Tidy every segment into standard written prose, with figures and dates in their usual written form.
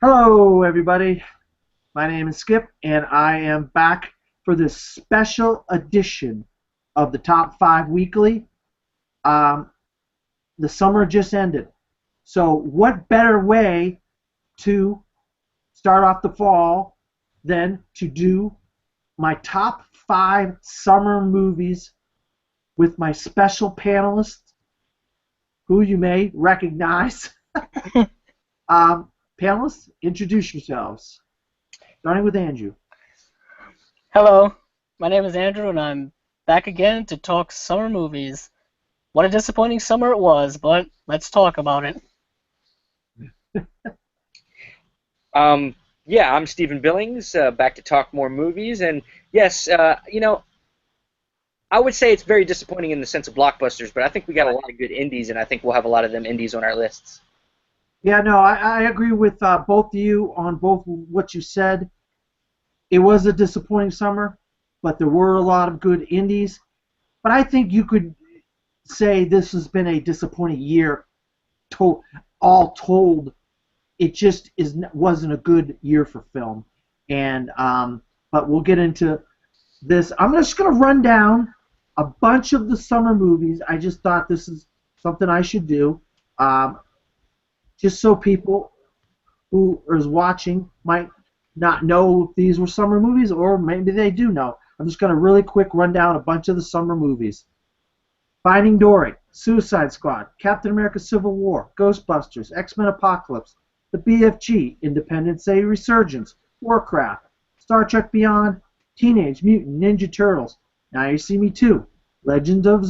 Hello, everybody. My name is Skip, and I am back for this special edition of the Top 5 Weekly. Um, the summer just ended. So, what better way to start off the fall than to do my top 5 summer movies with my special panelists, who you may recognize. Panelists, introduce yourselves. Starting with Andrew. Hello, my name is Andrew, and I'm back again to talk summer movies. What a disappointing summer it was, but let's talk about it. Yeah, I'm Stephen Billings, back to talk more movies, and yes, I would say it's very disappointing in the sense of blockbusters, but I think we got a lot of good indies, and I think we'll have a lot of them indies on our lists. Yeah, no, I agree with both of you on both what you said. It was a disappointing summer, but there were a lot of good indies. But I think you could say this has been a disappointing year, all told. It just wasn't a good year for film. And but we'll get into this. I'm just going to run down a bunch of the summer movies. I just thought this is something I should do, just so people who is watching might not know if these were summer movies, or maybe they do know. I'm just going to really quick run down a bunch of the summer movies. Finding Dory, Suicide Squad, Captain America Civil War, Ghostbusters, X-Men Apocalypse, The BFG, Independence Day Resurgence, Warcraft, Star Trek Beyond, Teenage Mutant Ninja Turtles, Now You See Me Too, Legend of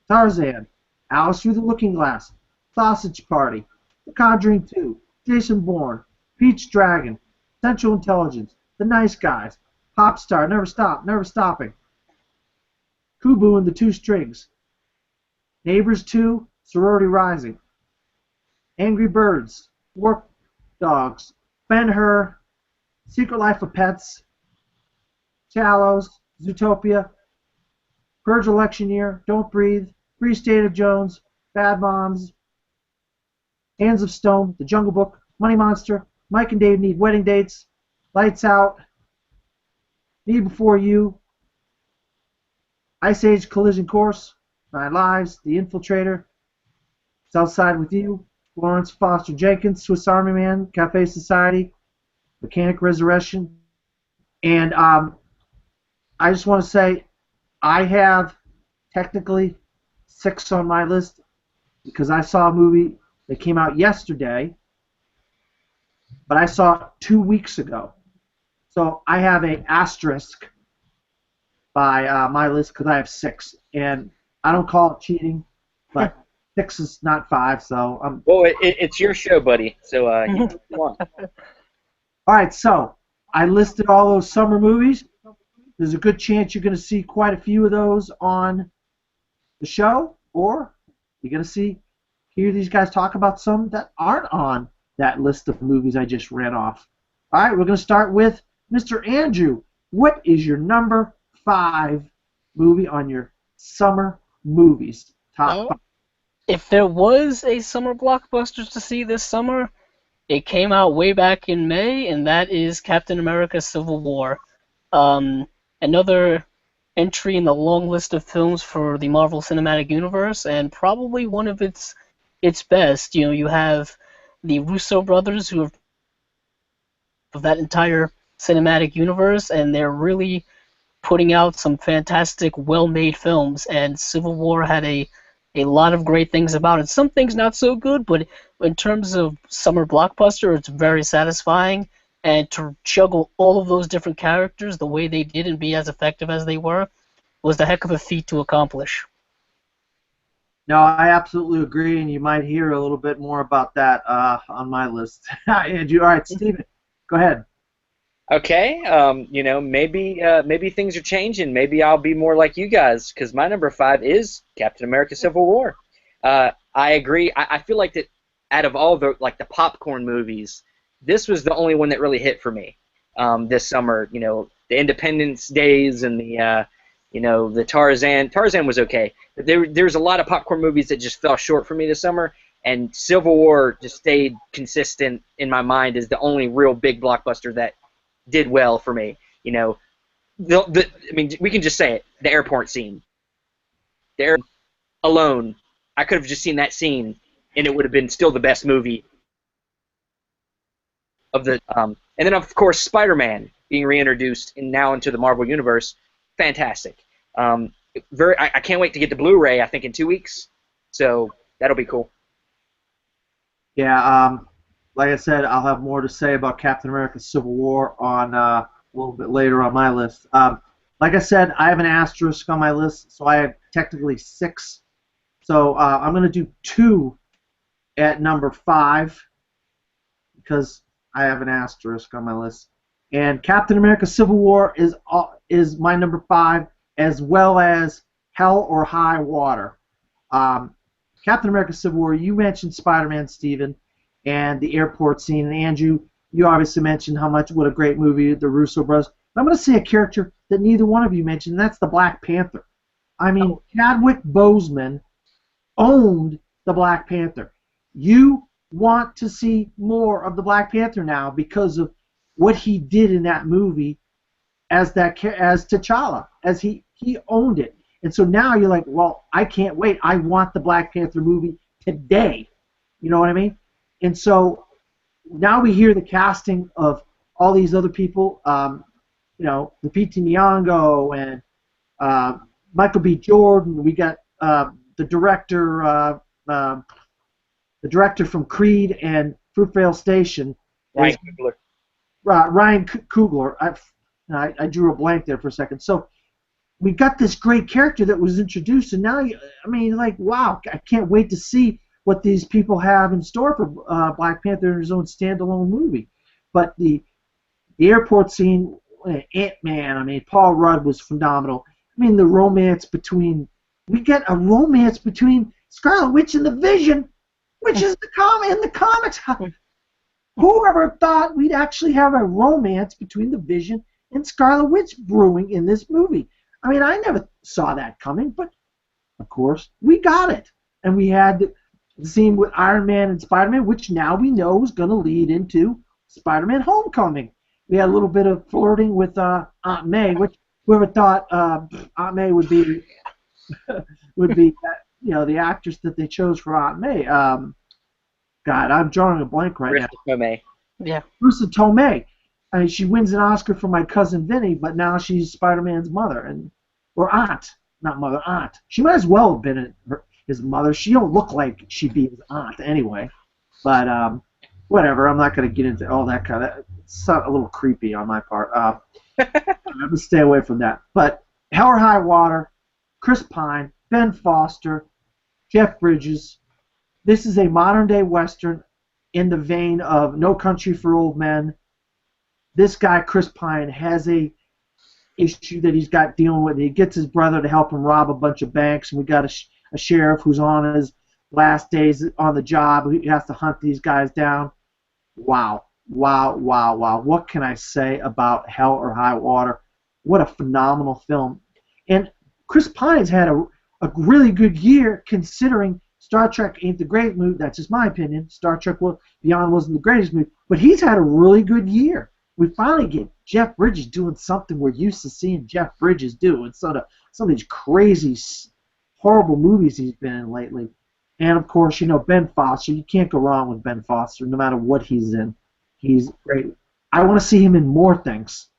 Tarzan, Alice Through the Looking Glass, Sausage Party, The Conjuring 2, Jason Bourne, Peach Dragon, Central Intelligence, The Nice Guys, Popstar, Never Stop, Never Stopping, Kubo and the Two Strings, Neighbors 2, Sorority Rising, Angry Birds, Work Dogs, Ben-Hur, Secret Life of Pets, Shallows, Zootopia, Purge Election Year, Don't Breathe, Free State of Jones, Bad Moms, Hands of Stone, The Jungle Book, Money Monster, Mike and Dave Need Wedding Dates, Lights Out, Me Before You, Ice Age Collision Course, Nine Lives, The Infiltrator, Southside with You, Florence Foster Jenkins, Swiss Army Man, Cafe Society, Mechanic Resurrection. And I just want to say I have technically 6 on my list because I saw a movie that came out yesterday, but I saw it 2 weeks ago. So I have an asterisk by my list because I have 6. And I don't call it cheating, but 6 is not 5, so I'm... Well, it's your show, buddy, so you do what you want. All right, so I listed all those summer movies. There's a good chance you're going to see quite a few of those on the show, or you're going to hear these guys talk about some that aren't on that list of movies I just ran off. All right, we're going to start with Mr. Andrew. What is your number 5 movie on your summer movies? Top Well, 5. if there was a summer blockbuster to see this summer, it came out way back in May, and that is Captain America Civil War. Another entry in the long list of films for the Marvel Cinematic Universe, and probably one of its best. You know, you have the Russo brothers who have of that entire cinematic universe, and they're really putting out some fantastic, well-made films. And Civil War had a lot of great things about it. Some things not so good, but in terms of summer blockbuster, it's very satisfying. And to juggle all of those different characters the way they did and be as effective as they were was the heck of a feat to accomplish. No, I absolutely agree, and you might hear a little bit more about that on my list. Andrew, all right, Steven, go ahead. Okay, maybe things are changing. Maybe I'll be more like you guys, because my number 5 is Captain America: Civil War. I agree. I feel like that out of all the popcorn movies, this was the only one that really hit for me this summer. You know, the Independence Days and the Tarzan. Tarzan was okay. There's a lot of popcorn movies that just fell short for me this summer, and Civil War just stayed consistent in my mind as the only real big blockbuster that did well for me. You know, I mean, we can just say it: the airport scene. The airport alone, I could have just seen that scene, and it would have been still the best movie of the. And then of course Spider-Man being reintroduced and now into the Marvel universe, fantastic. I can't wait to get the Blu-ray. I think in 2 weeks, so that'll be cool. Yeah, like I said, I'll have more to say about Captain America: Civil War on a little bit later on my list. Like I said, I have an asterisk on my list, so I have technically 6. So I'm going to do 2 at number 5 because I have an asterisk on my list. And Captain America: Civil War is my number 5, as well as Hell or High Water. Captain America: Civil War, you mentioned Spider-Man, Steven, and the airport scene. And Andrew, you obviously mentioned what a great movie the Russo brothers. But I'm going to say a character that neither one of you mentioned, and that's the Black Panther. I mean, Chadwick Boseman owned the Black Panther. You want to see more of the Black Panther now because of what he did in that movie as T'Challa, as he owned it. And so now you're like, well, I can't wait. I want the Black Panther movie today. You know what I mean? And so now we hear the casting of all these other people, Lupita Nyong'o and Michael B. Jordan. We got the director from Creed and Fruitvale Station. Ryan Coogler. Ryan Coogler. I drew a blank there for a second. So we got this great character that was introduced, and now, wow, I can't wait to see what these people have in store for Black Panther in his own standalone movie. But the airport scene, Ant-Man, Paul Rudd was phenomenal. We get a romance between Scarlet Witch and the Vision, which is in the comics. Whoever thought we'd actually have a romance between the Vision and Scarlet Witch brewing in this movie? I never saw that coming, but of course we got it. And we had the scene with Iron Man and Spider-Man, which now we know is going to lead into Spider-Man: Homecoming. We had a little bit of flirting with Aunt May, which whoever thought Aunt May would be the actress that they chose for Aunt May. God, I'm drawing a blank right now. Tomei. Yeah. Marisa Tomei. She wins an Oscar for My Cousin Vinny, but now she's Spider-Man's mother or aunt, not mother, aunt. She might as well have been his mother. She don't look like she'd be his aunt anyway. But whatever. I'm not going to get into all that kind of. It's a little creepy on my part. I'm going to stay away from that. But Hell or High Water, Chris Pine, Ben Foster, Jeff Bridges. This is a modern-day Western in the vein of No Country for Old Men. This guy, Chris Pine, has a issue that he's got dealing with. He gets his brother to help him rob a bunch of banks, and we got a sheriff who's on his last days on the job. He has to hunt these guys down. Wow. What can I say about Hell or High Water? What a phenomenal film. And Chris Pine's had a really good year considering Star Trek ain't the great movie. That's just my opinion. Star Trek Beyond wasn't the greatest movie, but he's had a really good year. We finally get Jeff Bridges doing something we're used to seeing Jeff Bridges do instead of some of these crazy, horrible movies he's been in lately. And, of course, Ben Foster. You can't go wrong with Ben Foster no matter what he's in. He's great. I want to see him in more things.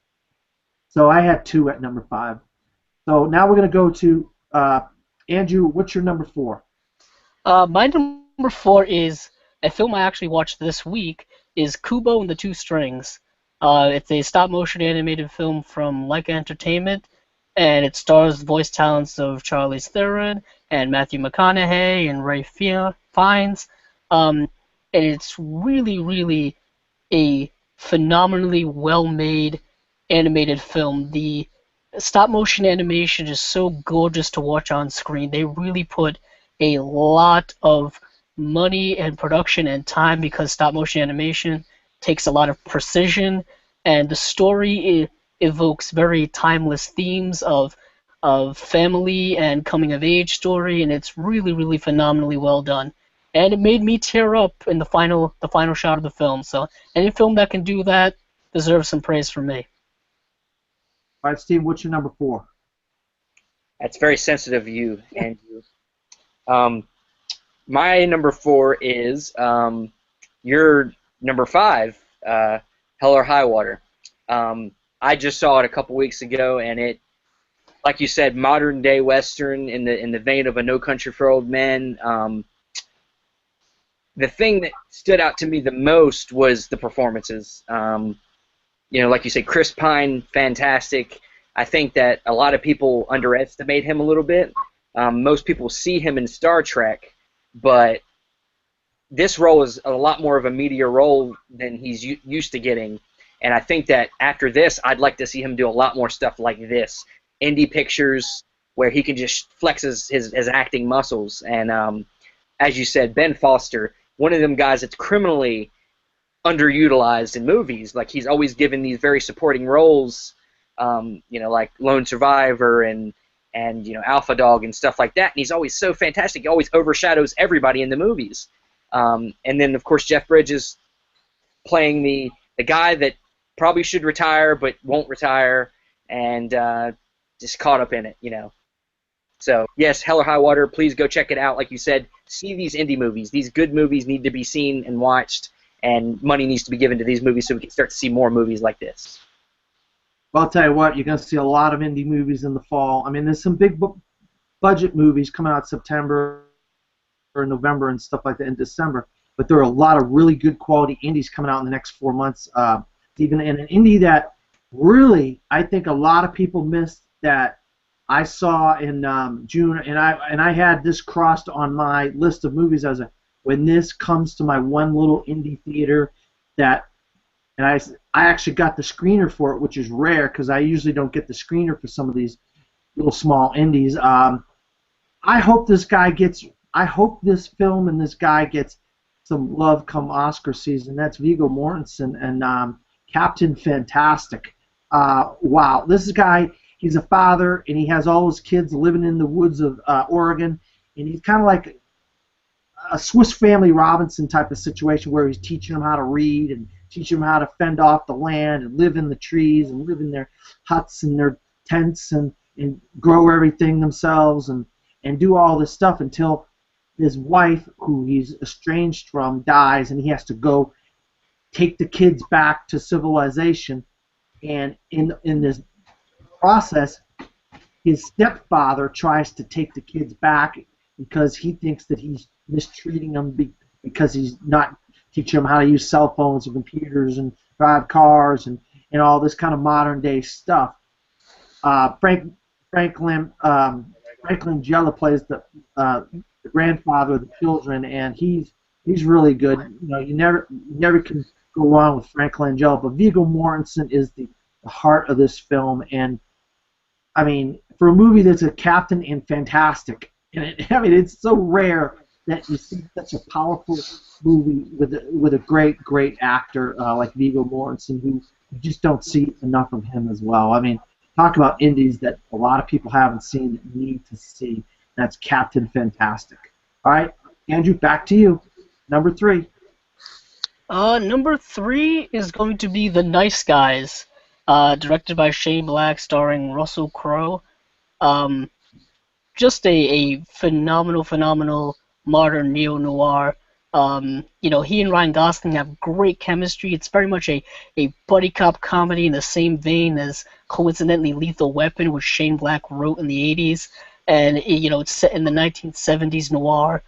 So I had 2 at number 5. So now we're going to go to Andrew. What's your number 4? My number 4 is a film I actually watched this week. Is Kubo and the Two Strings. It's a stop-motion animated film from Leica Entertainment, and it stars the voice talents of Charlize Theron and Matthew McConaughey and Ray Fiennes. And it's really, really a phenomenally well-made animated film. The stop-motion animation is so gorgeous to watch on screen. They really put a lot of money and production and time because stop-motion animation takes a lot of precision, and the story evokes very timeless themes of family and coming-of-age story, and it's really, really phenomenally well done. and it made me tear up in the final shot of the film. So any film that can do that deserves some praise from me. All right, Steve, what's your number 4? That's very sensitive of you, Andrew. Um, my number 4 is your number 5, Hell or High Water. I just saw it a couple weeks ago, and it, like you said, modern day Western in the vein of a No Country for Old Men. The thing that stood out to me the most was the performances. Like you said, Chris Pine, fantastic. I think that a lot of people underestimate him a little bit. Most people see him in Star Trek, but this role is a lot more of a media role than he's used to getting. And I think that after this, I'd like to see him do a lot more stuff like this. Indie pictures where he can just flex his acting muscles. And as you said, Ben Foster, one of them guys that's criminally underutilized in movies. Like, he's always given these very supporting roles, like Lone Survivor and Alpha Dog and stuff like that. And he's always so fantastic. He always overshadows everybody in the movies. And then, of course, Jeff Bridges playing the guy that probably should retire but won't retire, and just caught up in it. So, yes, Hell or High Water, please go check it out. Like you said, see these indie movies. These good movies need to be seen and watched, and money needs to be given to these movies so we can start to see more movies like this. Well, I'll tell you what, you're going to see a lot of indie movies in the fall. I mean, there's some big budget movies coming out September or November and stuff like that in December, but there are a lot of really good quality indies coming out in the next 4 months. Even in an indie that really I think a lot of people missed that I saw in June, and I had this crossed on my list of movies as when this comes to my one little indie theater and I actually got the screener for it, which is rare because I usually don't get the screener for some of these little small indies. I hope this film and this guy gets some love come Oscar season. That's Viggo Mortensen and Captain Fantastic. Wow, this guy, he's a father, and he has all his kids living in the woods of Oregon, and he's kind of like a Swiss Family Robinson type of situation where he's teaching them how to read and teaching them how to fend off the land and live in the trees and live in their huts and their tents and grow everything themselves and do all this stuff until his wife, who he's estranged from, dies, and he has to go take the kids back to civilization. And in this process, his stepfather tries to take the kids back because he thinks that he's mistreating them because he's not teaching them how to use cell phones and computers and drive cars and all this kind of modern day stuff. Franklin Jella plays the grandfather of the children, and he's really good. You never can go wrong with Frank Langella, but Viggo Mortensen is the heart of this film, and I mean, for a movie that's a captain and fantastic, and it's so rare that you see such a powerful movie with a great actor like Viggo Mortensen, who you just don't see enough of him as well. I mean, talk about indies that a lot of people haven't seen that need to see. That's Captain Fantastic. All right, Andrew, back to you. Number 3. Number 3 is going to be The Nice Guys, directed by Shane Black, starring Russell Crowe. Just a phenomenal modern neo-noir. He and Ryan Gosling have great chemistry. It's very much a buddy cop comedy in the same vein as, coincidentally, Lethal Weapon, which Shane Black wrote in the 80s. And, it's set in the 1970s noir.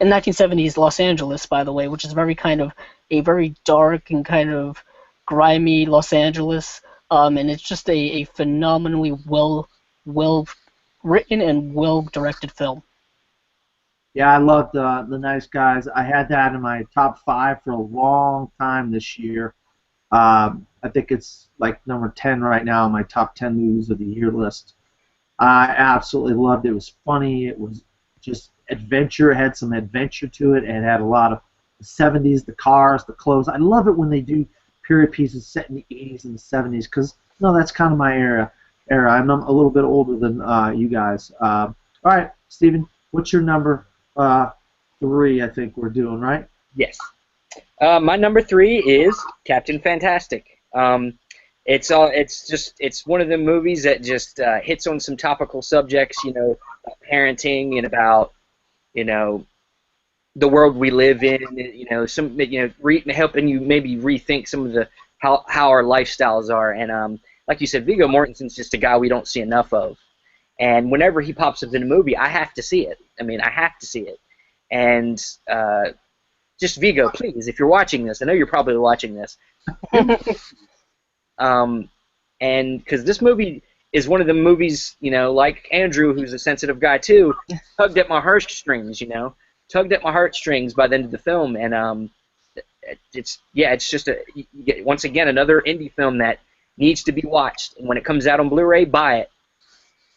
In 1970s Los Angeles, by the way, which is very dark and kind of grimy Los Angeles. And it's just a phenomenally well written and well directed film. Yeah, I loved The Nice Guys. I had that in my top 5 for a long time this year. I think it's like number 10 right now on my top 10 movies of the year list. I absolutely loved it. It was funny. It was just adventure. It had some adventure to it. It had a lot of the 70s, the cars, the clothes. I love it when they do period pieces set in the 80s and the 70s because, that's kind of my era. I'm a little bit older than you guys. All right, Steven, what's your number 3, I think we're doing, right? Yes. My number 3 is Captain Fantastic. It's one of the movies that just hits on some topical subjects, about parenting and about you know the world we live in, helping you maybe rethink some of the how our lifestyles are. And like you said, Viggo Mortensen's just a guy we don't see enough of. And whenever he pops up in a movie, I have to see it. I mean, I have to see it. And just Vigo, please, if you're watching this, I know you're probably watching this. Um, and because this movie is one of the movies, like Andrew, who's a sensitive guy too, tugged at my heartstrings, tugged at my heartstrings by the end of the film. And it's just once again another indie film that needs to be watched. And when it comes out on Blu-ray, buy it.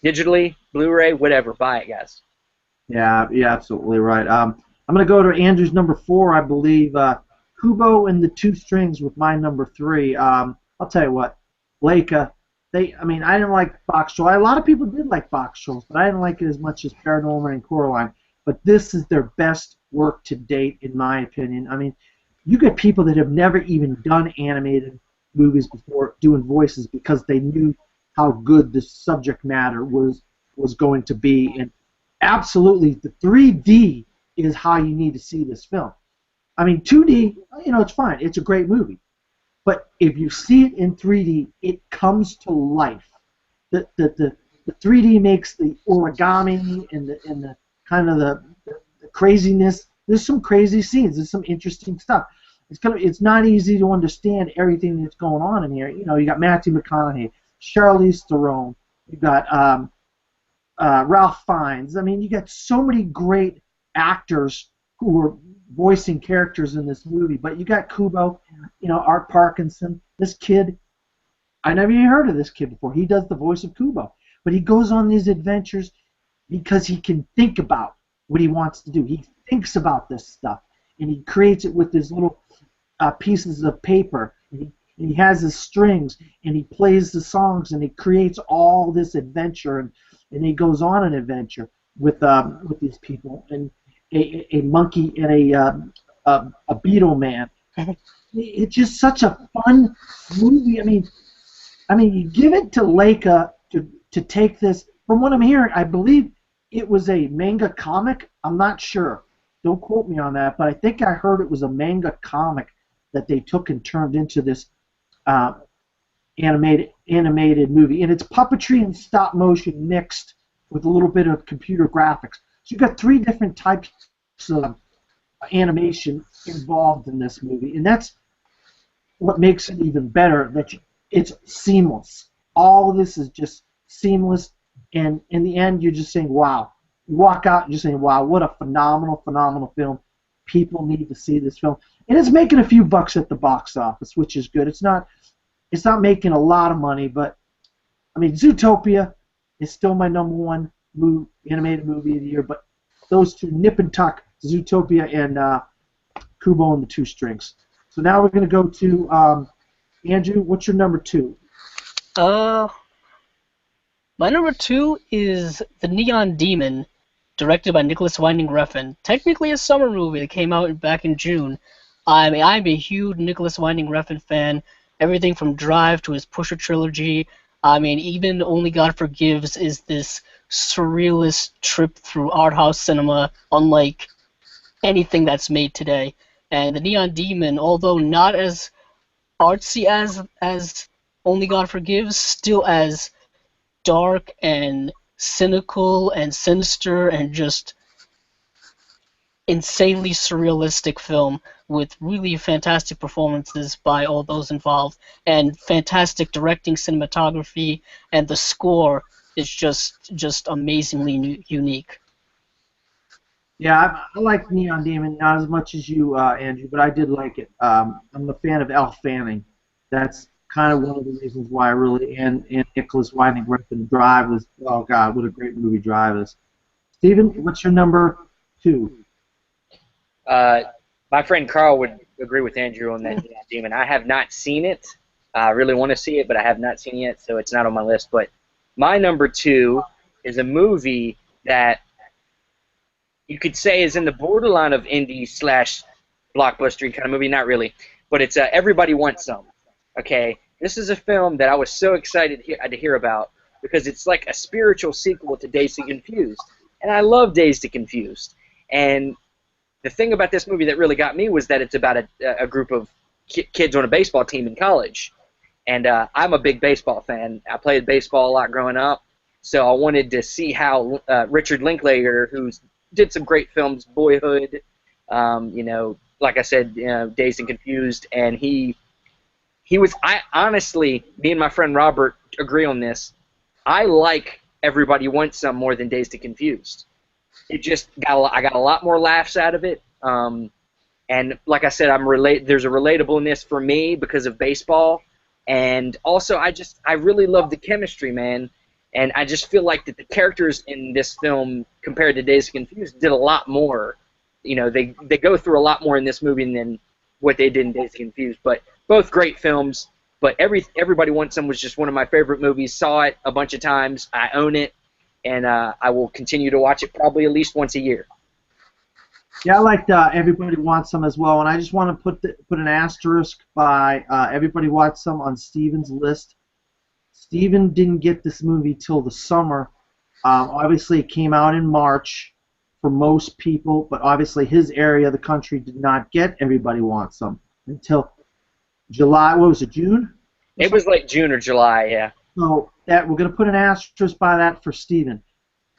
Digitally, Blu-ray, whatever, buy it, guys. Yeah, you're absolutely right. I'm going to go to Andrew's number 4, I believe. Kubo and the Two Strings with my number 3. I'll tell you what, Leica. I didn't like Box Troll. A lot of people did like Box Trolls, but I didn't like it as much as Paranorman and Coraline. But this is their best work to date, in my opinion. I mean, you get people that have never even done animated movies before doing voices because they knew how good the subject matter was going to be. And absolutely, the 3D is how you need to see this film. I mean, 2D, it's fine. It's a great movie. But if you see it in 3D, it comes to life. The 3D makes the origami and the kind of the craziness. There's some crazy scenes. There's some interesting stuff. It's not easy to understand everything that's going on in here. You got Matthew McConaughey, Charlize Theron, you got Ralph Fiennes. I mean, you got so many great actors who were voicing characters in this movie. But you got Kubo, Art Parkinson. This kid, I never even heard of this kid before. He does the voice of Kubo. But he goes on these adventures because he can think about what he wants to do. He thinks about this stuff, and he creates it with his little pieces of paper. And he has his strings, and he plays the songs, and he creates all this adventure, and he goes on an adventure with these people, and a monkey and a beetle man. It's just such a fun movie. I mean, you give it to Leica to take this. From what I'm hearing, I believe it was a manga comic. I'm not sure. Don't quote me on that, but I think I heard it was a manga comic that they took and turned into this animated movie. And it's puppetry and stop motion mixed with a little bit of computer graphics. So you've got 3 different types of animation involved in this movie, and that's what makes it even better. That it's seamless. All of this is just seamless, and in the end, you're just saying, "Wow!" You walk out and you're saying, "Wow, what a phenomenal, phenomenal film! People need to see this film." And it's making a few bucks at the box office, which is good. It's not making a lot of money, but I mean, Zootopia is still my number 1 animated movie of the year. But those two, nip and tuck, Zootopia and Kubo and the Two Strings. So now we're going to go to Andrew. What's your number 2? My number 2 is The Neon Demon, directed by Nicholas Winding Refn. Technically a summer movie that came out back in June. I'm a huge Nicholas Winding Refn fan. Everything from Drive to his Pusher trilogy. I mean, even Only God Forgives is this surrealist trip through art house cinema, unlike anything that's made today. And The Neon Demon, although not as artsy as Only God Forgives, still as dark and cynical and sinister and just insanely surrealistic film with really fantastic performances by all those involved and fantastic directing, cinematography, and the score is just amazingly unique. Yeah, I like Neon Demon not as much as you, Andrew, but I did like it. I'm a fan of Elle Fanning. That's kind of one of the reasons why I really and Nicholas Winding Refn Drive was, oh God, what a great movie Drive is. Steven, what's your number 2? My friend Carl would agree with Andrew on that Neon Demon. I have not seen it. I really want to see it, but I have not seen it yet, so it's not on my list. But my number 2 is a movie that you could say is in the borderline of indie slash blockbuster kind of movie. Not really, but it's Everybody Wants Some. Okay, this is a film that I was so excited to hear about because it's like a spiritual sequel to Dazed and Confused, and I love Dazed and Confused. And the thing about this movie that really got me was that it's about a group of kids on a baseball team in college. And I'm a big baseball fan. I played baseball a lot growing up, so I wanted to see how Richard Linklater, who did some great films, Boyhood, like I said, Dazed and Confused, and he was. I honestly, me and my friend Robert agree on this. I like Everybody Wants Some more than Dazed and Confused. It just I got a lot more laughs out of it. And like I said, there's a relatableness for me because of baseball, and also I really love the chemistry, man. And I just feel like that the characters in this film compared to Dazed and Confused did a lot more. They go through a lot more in this movie than what they did in Dazed and Confused. But both great films. But Everybody Wants Some was just one of my favorite movies. Saw it a bunch of times. I own it, and I will continue to watch it probably at least once a year. Yeah, I liked Everybody Wants Some as well, and I just want to put an asterisk by Everybody Wants Some on Steven's list. Steven didn't get this movie till the summer. Obviously, it came out in March for most people, but obviously his area of the country did not get Everybody Wants Some until July. What was it, June? It was like June or July, yeah. So we're going to put an asterisk by that for Steven.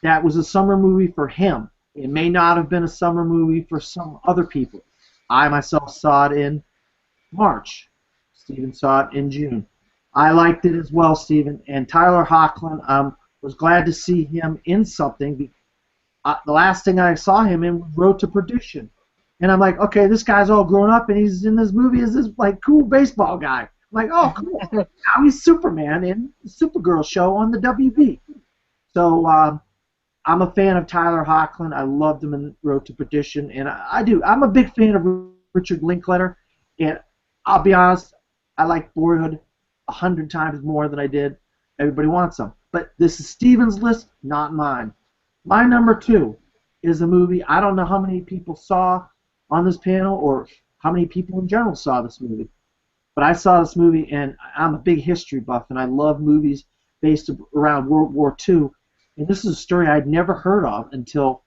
That was a summer movie for him. It may not have been a summer movie for some other people. I myself saw it in March. Steven saw it in June. I liked it as well, Steven. And Tyler Hoechlin, was glad to see him in something. The last thing I saw him in was Road to Perdition. And I'm like, okay, this guy's all grown up and he's in this movie as this like cool baseball guy. I'm like, oh, cool. Now he's Superman in the Supergirl show on the WB. So I'm a fan of Tyler Hoechlin. I loved him in Road to Perdition, and I do. I'm a big fan of Richard Linklater, and I'll be honest, I like Boyhood 100 times more than I did Everybody Wants Some. But this is Steven's list, not mine. My number 2 is a movie I don't know how many people saw on this panel or how many people in general saw this movie. But I saw this movie, and I'm a big history buff, and I love movies based around World War II. And this is a story I'd never heard of until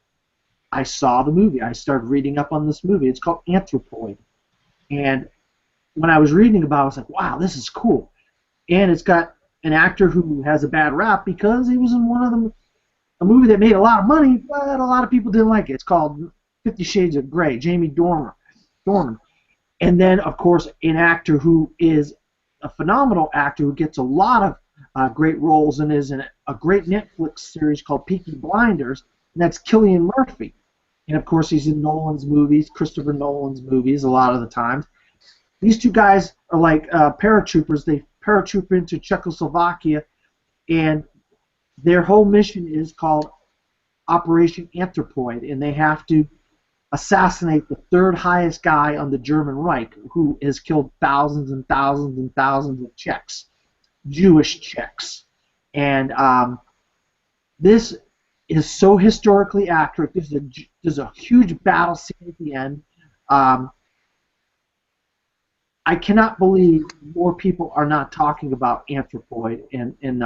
I saw the movie. I started reading up on this movie. It's called Anthropoid. And when I was reading about it, I was like, wow, this is cool. And it's got an actor who has a bad rap because he was in one of them, a movie that made a lot of money, but a lot of people didn't like it. It's called 50 Shades of Grey, Jamie Dornan. And then, of course, an actor who is a phenomenal actor who gets a lot of great roles and is in a great Netflix series called Peaky Blinders, and that's Cillian Murphy. And, of course, he's in Nolan's movies, Christopher Nolan's movies a lot of the times. These two guys are like paratroopers. They paratroop into Czechoslovakia, and their whole mission is called Operation Anthropoid, and they have to assassinate the third highest guy on the German Reich, who has killed thousands and thousands and thousands of Czechs, Jewish Czechs. And this is so historically accurate. There's a huge battle scene at the end. I cannot believe more people are not talking about Anthropoid, and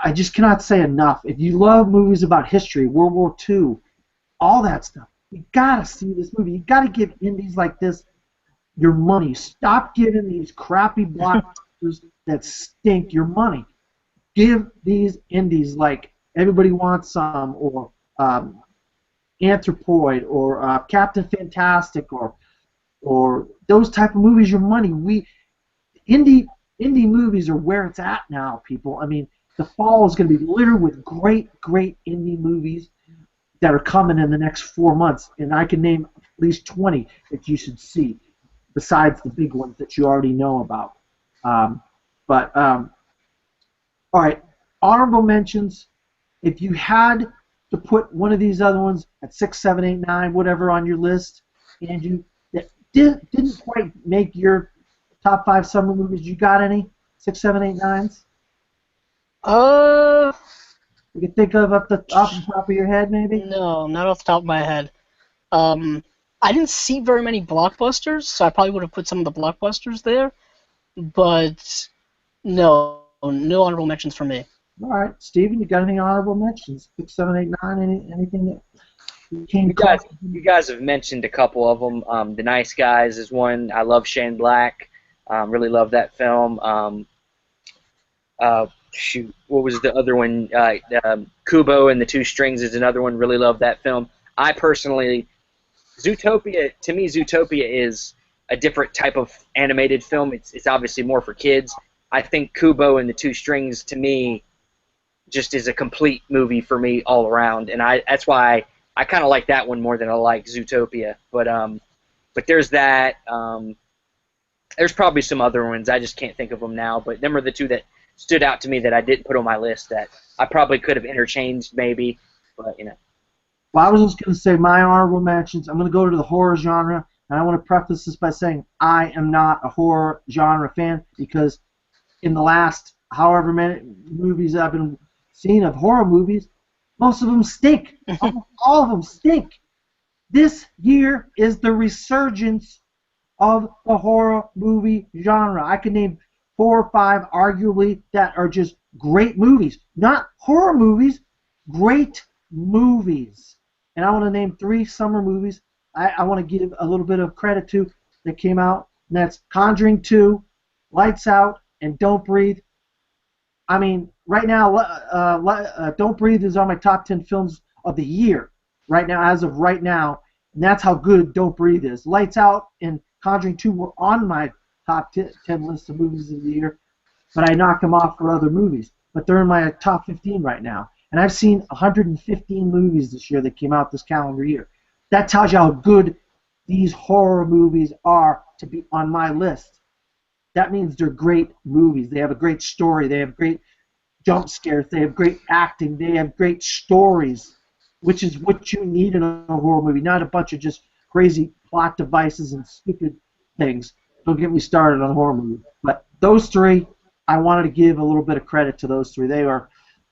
I just cannot say enough. If you love movies about history, World War II, all that stuff, you gotta see this movie. You gotta give indies like this your money. Stop giving these crappy blockbusters that stink your money. Give these indies like Everybody Wants Some, or Anthropoid, or Captain Fantastic, or those type of movies your money. Indie movies are where it's at now, people. I mean, the fall is going to be littered with great indie movies that are coming in the next 4 months, and I can name at least 20 that you should see, besides the big ones that you already know about. All right, honorable mentions. If you had to put one of these other ones at 6, 7, 8, 9, whatever on your list, and you that didn't quite make your top 5 summer movies, you got any 6, 7, 8, 9s? you can think of off the top of your head, maybe? No, not off the top of my head. Um, I didn't see very many blockbusters, so I probably would have put some of the blockbusters there. But no, no honorable mentions for me. All right, Steven, you got any honorable mentions? 6, 7, 8, 9. Anything that came You guys, close? you guys have mentioned a couple of them. The Nice Guys is one. I love Shane Black. Really love that film. Shoot, what was the other one? Kubo and the Two Strings is another one. Really love that film. I personally, Zootopia, to me, Zootopia is a different type of animated film. It's obviously more for kids. I think Kubo and the Two Strings, to me, just is a complete movie for me all around, and that's why I kind of like that one more than I like Zootopia. But there's that. There's probably some other ones. I just can't think of them now. But them are the two that stood out to me that I didn't put on my list that I probably could have interchanged maybe. But you know. Well, I was just going to say my honorable mentions. I'm going to go to the horror genre, and I want to preface this by saying I am not a horror genre fan because in the last however many movies I've been seeing of horror movies, most of them stink. All of them stink. This year is the resurgence of the horror movie genre. I can name 4 or 5 arguably that are just great movies. Not horror movies, great movies. And I want to name 3 summer movies I want to give a little bit of credit to that came out, and that's Conjuring 2, Lights Out, and Don't Breathe. I mean, right now, Don't Breathe is on my top 10 films of the year, right now, as of right now, and that's how good Don't Breathe is. Lights Out and Conjuring 2 were on my top 10 list of movies of the year, but I knocked them off for other movies. But they're in my top 15 right now. And I've seen 115 movies this year that came out this calendar year. That tells you how good these horror movies are to be on my list. That means they're great movies. They have a great story. They have great jump scares. They have great acting. They have great stories, which is what you need in a horror movie, not a bunch of just crazy plot devices and stupid things. Don't get me started on a horror movie. But those 3, I wanted to give a little bit of credit to those 3.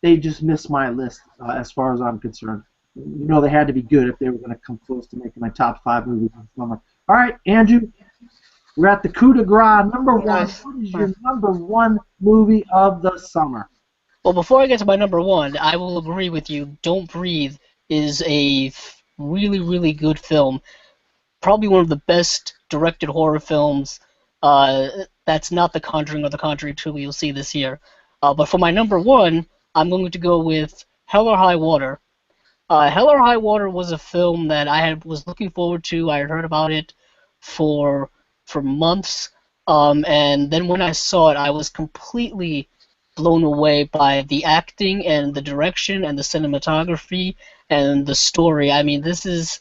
They just missed my list as far as I'm concerned. You know, they had to be good if they were going to come close to making my top 5 movies of the summer. All right, Andrew, we're at the coup de grace. Number 1. Nice. What is your number 1 movie of the summer? Well, before I get to my number one, I will agree with you. Don't Breathe is a really, really good film. Probably one of the best directed horror films. That's not The Conjuring or The Conjuring 2 you'll see this year. But for my number one, I'm going to go with Hell or High Water. Hell or High Water was a film that was looking forward to. I had heard about it for months, and then when I saw it, I was completely blown away by the acting and the direction and the cinematography and the story. I mean, this is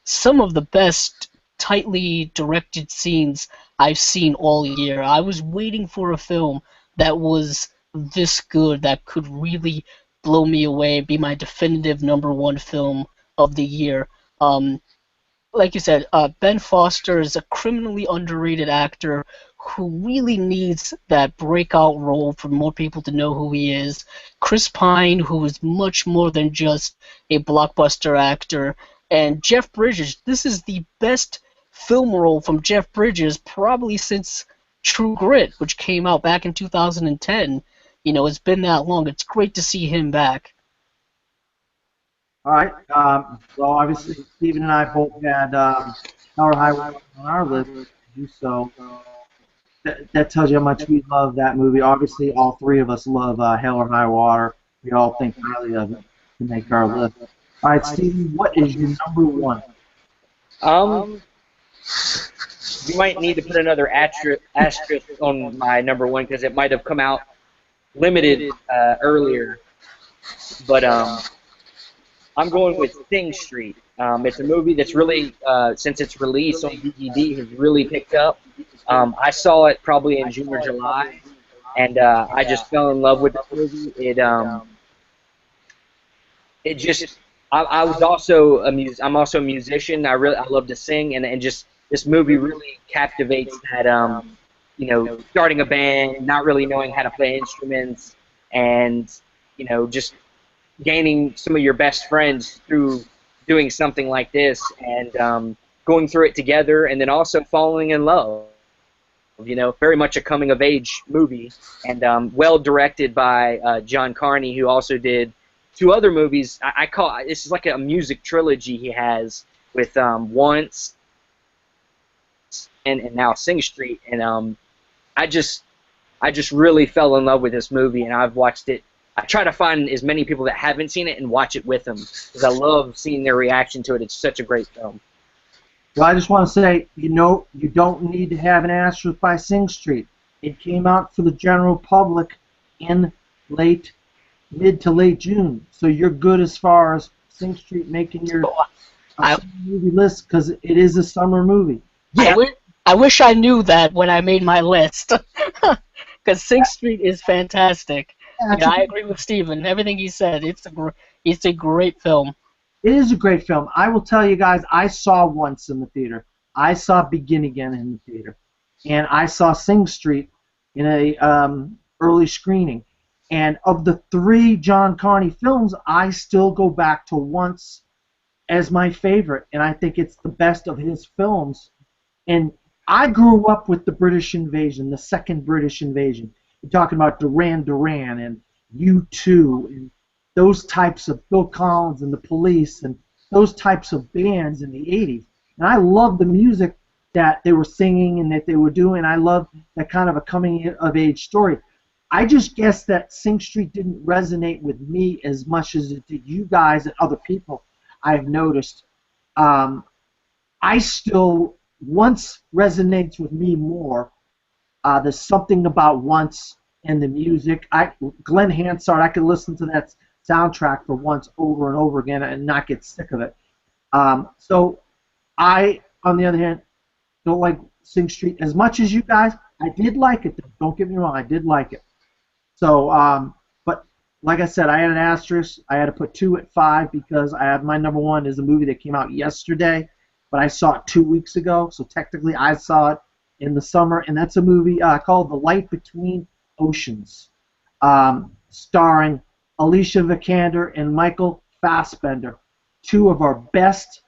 some of the best tightly directed scenes I've seen all year. I was waiting for a film that was this good, that could really blow me away, be my definitive number one film of the year. Like you said, Ben Foster is a criminally underrated actor who really needs that breakout role for more people to know who he is. Chris Pine, who is much more than just a blockbuster actor, and Jeff Bridges. This is the best film role from Jeff Bridges probably since True Grit, which came out back in 2010. You know, it's been that long. It's great to see him back. All right. Well, obviously, Stephen and I both had Hell or High Water on our list. So that tells you how much we love that movie. Obviously, all 3 of us love Hell or High Water. We all think highly of it to make our list. All right, Stephen, what is your number 1? Um, you might need to put another asterisk on my number one because it might have come out limited earlier. But I'm going with Sing Street. It's a movie that's really, since its release on DVD, has really picked up. I saw it probably in June or July, and I just fell in love with the movie. It just, I was also I'm also a musician. I love to sing, and just this movie really captivates that, starting a band, not really knowing how to play instruments, and just gaining some of your best friends through doing something like this, and going through it together, and then also falling in love. Very much a coming of age movie, and well directed by John Carney, who also did two other movies. I call this is like a music trilogy he has with Once and now Sing Street, and I just I just really fell in love with this movie, and I've watched it. I try to find as many people that haven't seen it and watch it with them because I love seeing their reaction to it. It's such a great film. Well, I just want to say, you don't need to have an asterisk by Sing Street. It came out for the general public in mid to late June, so you're good as far as Sing Street making your summer movie list because it is a summer movie. Yeah. I wish I knew that when I made my list, because Sing Street is fantastic. Yeah, I agree with Steven. Everything he said, it's a great film. It is a great film. I will tell you guys, I saw Once in the theater. I saw Begin Again in the theater. And I saw Sing Street in a early screening. And of the three John Carney films, I still go back to Once as my favorite. And I think it's the best of his films. And I grew up with the British invasion, the second British invasion. You're talking about Duran Duran and U2 and those types of Phil Collins and the Police and those types of bands in the 80s. And I love the music that they were singing and that they were doing. I love that kind of a coming-of-age story. I just guess that Sing Street didn't resonate with me as much as it did you guys and other people I've noticed. Once resonates with me more. There's something about Once and the music. Glenn Hansard, I could listen to that soundtrack for Once over and over again and not get sick of it. So I, on the other hand, don't like Sing Street as much as you guys. I did like it, though. Don't get me wrong, I did like it. So, but like I said, I had an asterisk. I had to put 2 at 5 because I had my number one is a movie that came out yesterday, but I saw it 2 weeks ago. So technically, I saw it in the summer, and that's a movie called The Light Between Oceans, starring Alicia Vikander and Michael Fassbender, two of our best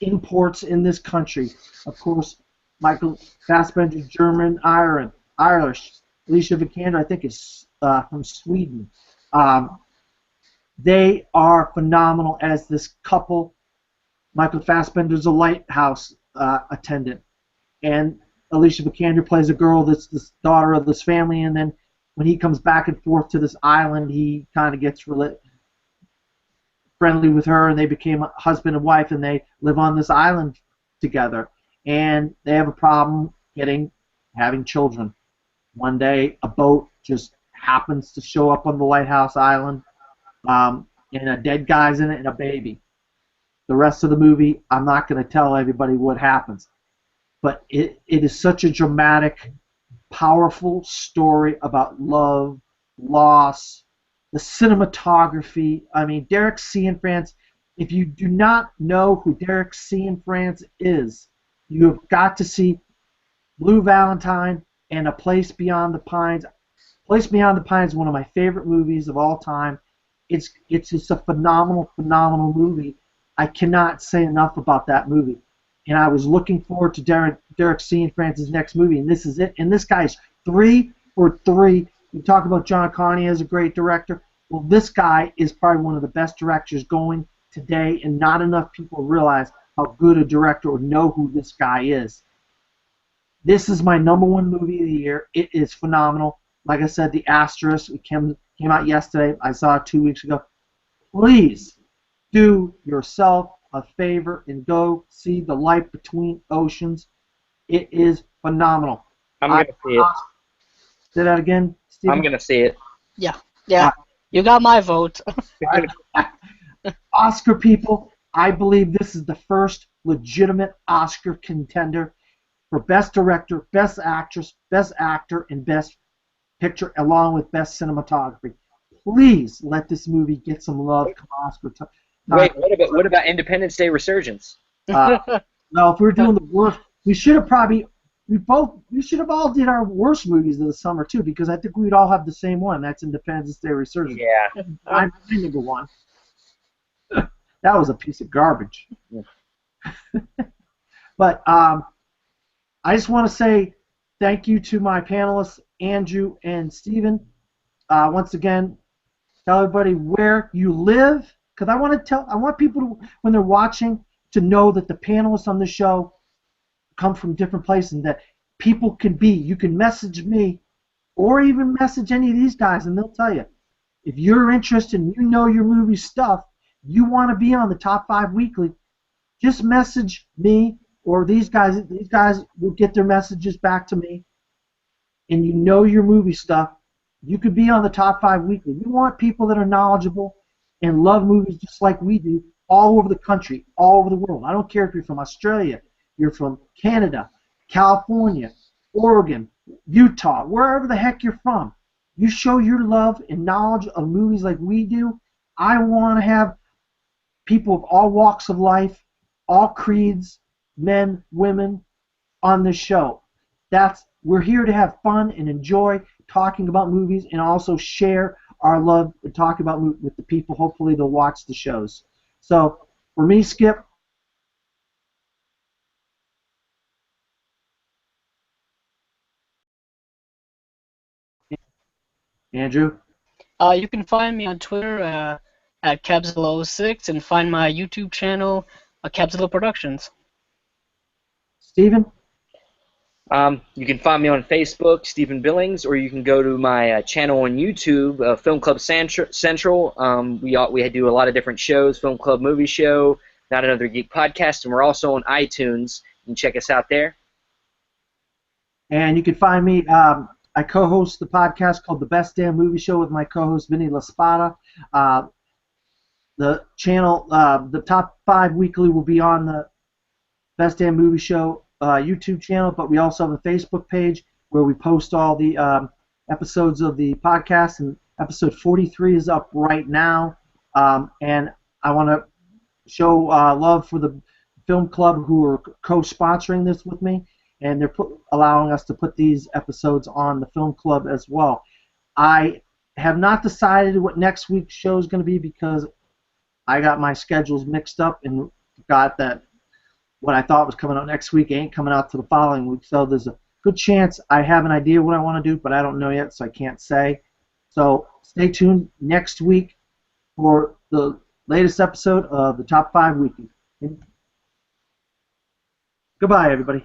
imports in this country. Of course, Michael Fassbender, German, Irish. Alicia Vikander, I think, is from Sweden. They are phenomenal as this couple. Michael Fassbender's a lighthouse attendant, and Alicia Vikander plays a girl that's the daughter of this family, and then when he comes back and forth to this island, he kind of gets friendly with her, and they became a husband and wife, and they live on this island together. And they have a problem having children. One day, a boat just happens to show up on the lighthouse island, and a dead guy's in it and a baby. The rest of the movie, I'm not going to tell everybody what happens. But it is such a dramatic, powerful story about love, loss, the cinematography. I mean, Derek Cianfrance, if you do not know who Derek Cianfrance is, you have got to see Blue Valentine and A Place Beyond the Pines. Place Beyond the Pines is one of my favorite movies of all time. It's just a phenomenal, phenomenal movie. I cannot say enough about that movie. And I was looking forward to Derek Cianfrance's next movie, and this is it. And this guy's 3 for 3. We talk about John Carney as a great director. Well, this guy is probably one of the best directors going today, and not enough people realize how good a director or know who this guy is. This is my number one movie of the year. It is phenomenal. Like I said, The Asterisk, it came out yesterday. I saw it 2 weeks ago. Please do yourself a favor and go see The Light Between Oceans. It is phenomenal. I'm going to see it. Say that again, Steve? I'm going to see it. Yeah. You got my vote. Oscar people, I believe this is the first legitimate Oscar contender for Best Director, Best Actress, Best Actor, and Best Picture, along with Best Cinematography. Please let this movie get some love. Come Oscar. Wait, what about Independence Day Resurgence? No, if we were doing the worst, we should have all did our worst movies of the summer too, because I think we'd all have the same one. That's Independence Day Resurgence. Yeah. I'm number one. That was a piece of garbage. Yeah. But I just want to say thank you to my panelists, Andrew and Stephen. Once again, tell everybody where you live, because I want people to, when they're watching, to know that the panelists on the show come from different places, and that people can be. You can message me, or even message any of these guys, and they'll tell you if you're interested and you know your movie stuff, you want to be on the top 5 weekly. Just message me or these guys. These guys will get their messages back to me, and you know your movie stuff. You could be on the top 5 weekly. We want people that are knowledgeable and love movies just like we do, all over the country, all over the world. I don't care if you're from Australia, you're from Canada, California, Oregon, Utah, wherever the heck you're from. You show your love and knowledge of movies like we do. I want to have people of all walks of life, all creeds, men, women, on this show. We're here to have fun and enjoy talking about movies, and also share our love and talk about movies with the people. Hopefully they'll watch the shows. So for me, Skip, Andrew, You can find me on Twitter at Cabzilla06 and find my YouTube channel, Cabzilla Productions. Stephen, You can find me on Facebook, Stephen Billings, or you can go to my channel on YouTube, Film Club Central. We do a lot of different shows, Film Club Movie Show, Not Another Geek Podcast, and we're also on iTunes. You can check us out there. and you can find me. I co-host the podcast called The Best Damn Movie Show with my co-host Vinny LaSpada. Uh, the channel, the top 5 weekly, will be on the Best Damn Movie Show YouTube channel, but we also have a Facebook page where we post all the episodes of the podcast, and episode 43 is up right now. And I want to show love for the film club who are co-sponsoring this with me, and they're allowing us to put these episodes on the film club as well. I have not decided what next week's show is going to be, because I got my schedules mixed up and got that what I thought was coming out next week ain't coming out to the following week. So there's a good chance I have an idea what I want to do, but I don't know yet, so I can't say. So stay tuned next week for the latest episode of the Top 5 Weekly. Goodbye, everybody.